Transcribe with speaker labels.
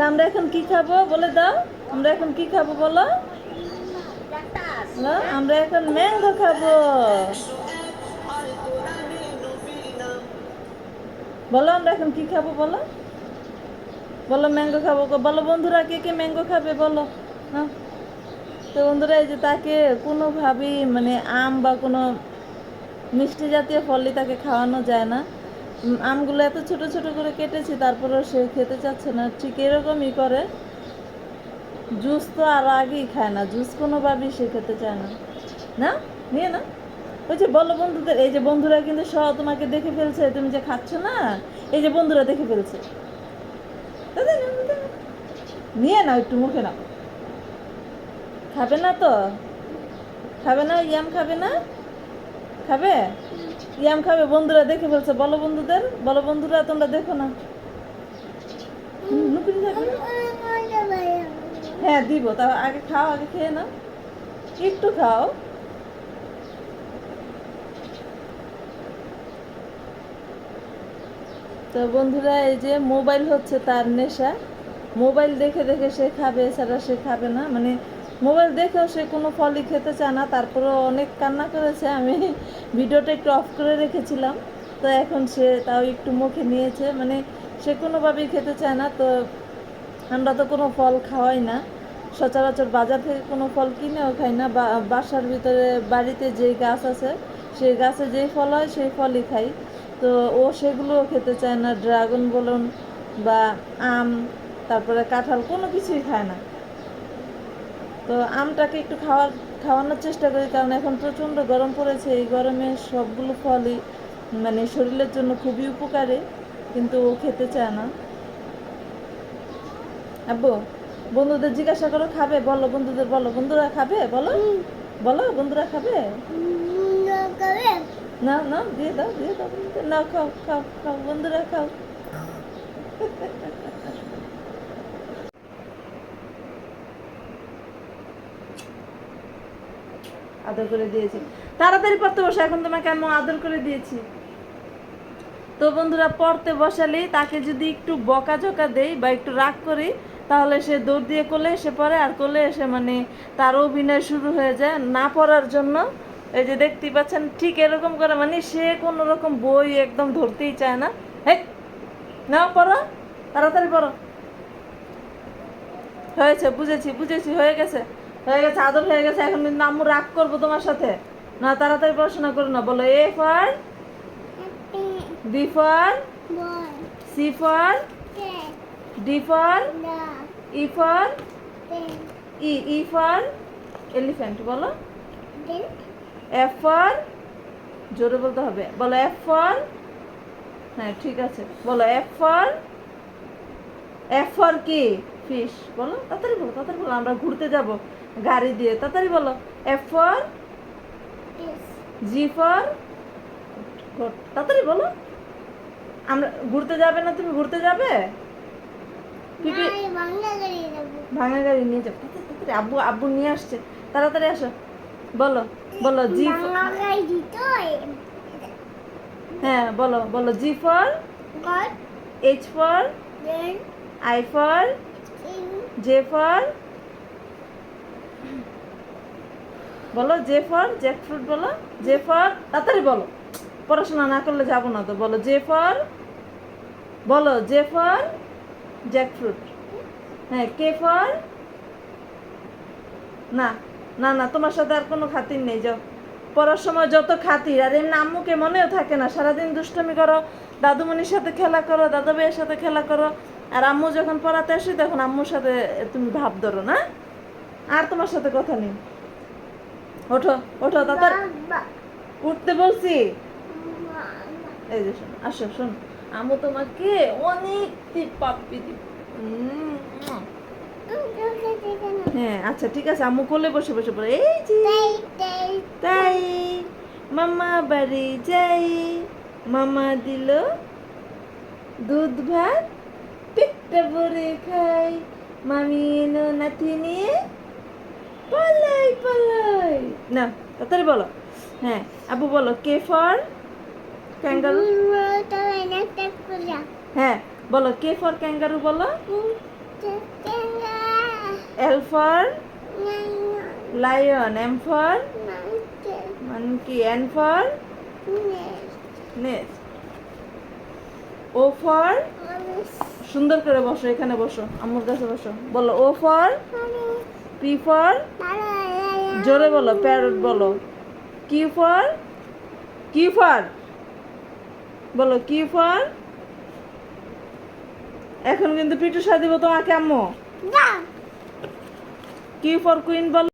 Speaker 1: আমরা এখন কি খাবো বলে দাও, আমরা এখন কি খাবো বলো? আমরা এখন ম্যাঙ্গো খাবো। বলো আমরা এখন কি খাবো বলো, বলো ম্যাঙ্গো খাবো। বলো বন্ধুরা কে কে ম্যাঙ্গো খাবে বলো। হ্যাঁ, তো বন্ধুরা এই যে তাকে কোনোভাবেই মানে আম বা কোনো মিষ্টি জাতীয় ফলই তাকে খাওয়ানো যায় না। আমগুলো এত ছোট ছোট করে কেটেছি, তারপরেও সে খেতে চাচ্ছে না। ঠিক এরকমই করে, জুস তো আরও আগেই খায় না, জুস কোনোভাবেই সে খেতে চায় না। না নিয়ে না, ওই যে বলো বন্ধুদের, এই যে বন্ধুরা কিন্তু সব তোমাকে দেখে ফেলছে, তুমি যে খাচ্ছ না, এই যে বন্ধুরা দেখে ফেলছে। নিয়ে নাও, একটু মুখে নাও। খাবে না তো, খাবে না, ইয়াম খাবে না, খাবে ইয়াম খাবে, বন্ধুরা দেখে ফেলছে। বলো বন্ধুদের, বলো বন্ধুরা তোমরা দেখো না। হ্যাঁ দিব, তা আগে খাও, আগে খেয়ে নাও, একটু খাও। তো বন্ধুরা এই যে মোবাইল হচ্ছে তার নেশা, মোবাইল দেখে দেখে সে খাবে, এছাড়া সে খাবে না। মানে মোবাইল দেখেও সে কোনো ফলই খেতে চায় না। তারপরেও অনেক কান্না করেছে, আমি ভিডিওটা একটু অফ করে রেখেছিলাম। তো এখন সে তাও একটু মুখে নিয়েছে, মানে সে কোনোভাবেই খেতে চায় না। তো আমরা তো কোনো ফল খাওয়াই না, সচরাচর বাজার থেকে কোনো ফল কিনেও খাই না। বাসার ভিতরে বাড়িতে যে গাছ আছে, সেই গাছে যেই ফল হয় সেই ফলই খাই। তো ও সেগুলোও খেতে চায় না, ড্রাগন বলুন বা আম, তারপরে কাঁঠাল, কোনো কিছুই খায় না। তো আমটাকে একটু খাওয়ানোর চেষ্টা করি, কারণ এখন প্রচণ্ড গরম পড়েছে। এই গরমে সবগুলো ফলই মানে শরীরের জন্য খুবই উপকারী, কিন্তু ও খেতে চায় না। আব্বু বন্ধুদের জিজ্ঞাসা করো খাবে, বলো বন্ধুদের, বলো বন্ধুরা খাবে, বলো বলো বন্ধুরা খাবে। না না, দিয়ে দাও দিয়ে দাও, না খাও খাও খাও বন্ধুরা খাও। আদর করে দিয়েছি, তাড়াতাড়ি পড়তে বসে, এখন তোমাকে আমি আদর করে দিয়েছি। তো বন্ধুরা পড়তে বসালেই তাকে যদি একটু বকাঝকা দেই বা একটু রাগ করি, তাহলে সে দৌড় দিয়ে কোলে এসে পড়ে, আর কোলে এসে মানে তার অভিনয় শুরু হয়ে যায় না পড়ার জন্য। এই যে দেখতেই পাচ্ছেন ঠিক এরকম করে, মানে সে কোনো রকম বই একদম ধরতেই চায় না। হে নাও পড়ো, তাড়াতাড়ি পড়ো। হয়েছে, বুঝেছি বুঝেছি, হয়ে গেছে হয়ে গেছে, আদর হয়ে গেছে। এখন কিন্তু আম্মু রাগ করবো তোমার সাথে। না তাড়াতাড়ি পড়াশোনা করো না, বলো A for B for C for D for E for E for elephant, বলো এফ ফর, জোরে বলতে হবে, বলো এফ ফর, হ্যাঁ ঠিক আছে, বলো এফ ফর কি ফিশ, বলো তাড়াতাড়ি বলো, তাড়াতাড়ি বলো, আমরা ঘুরতে যাব গাড়ি দিয়ে, তাড়াতাড়ি বলো এফ ফর জি ফর, তাড়াতাড়ি বলো। আমরা ঘুরতে যাবে না, তুমি ঘুরতে যাবে, ভাঙা গাড়ি নিয়ে যাবো, তাড়াতাড়ি আব্বু আব্বু নিয়ে আসছে, তাড়াতাড়ি আসো। বলো বলো জি, হ্যাঁ বলো বলো G for H for I for J for, বলো জে ফর জ্যাকফ্রুট, বলো জে ফর, তাড়াতাড়ি বলো, পড়াশোনা না করলে যাবো না তো। বলো জে ফর, বলো জে ফর জ্যাকফ্রুট, হ্যাঁ কে ফর, না না না, তোমার সাথে আর কোনো খাতির নেই, যাও। পড়ার সময় যত খাতির, আর এমনি আম্মুকে মনেও থাকে না, সারাদিন দুষ্টুমি করো, দাদুমণির সাথে খেলা করো, দাদু ভাইয়ের সাথে খেলা করো, আর আম্মু যখন পড়াতে আসি তখন আম্মুর সাথে তুমি ভাব ধরো না, আর তোমার সাথে কথা নেই। ওঠো ওঠো, তাড়াতাড়ি উঠতে বলছি। এই যে শোনো, আসো শোনো, আম্মু তোমাকে অনেক পাপ্পি দিব। হ্যাঁ আচ্ছা ঠিক আছে, আম্মু কোলে বসে বসে বলে এই যে তাই মামা বাড়ি যাই, মামা দিল দুধ ভাত, পেটটা ভরে খাই, মামি এনো নাতি নিয়ে পালাই পালাই। না তাড়াতাড়ি বলো, হ্যাঁ আব্বু বলো কে ফর ক্যাঙ্গারু, হ্যাঁ বলো কে ফর ক্যাঙ্গারু, বলো L for lion, M for monkey, N for nest. O for সুন্দর করে বসো, এখানে বসো, আম্মুর কাছে বসো, বলো O for P for জোরে বলো, প্যারট বলো, Q for বলো Q for এখন কিন্তু পিটু সাথে দিব তোমাকে আম্মু। Q for queen বলো।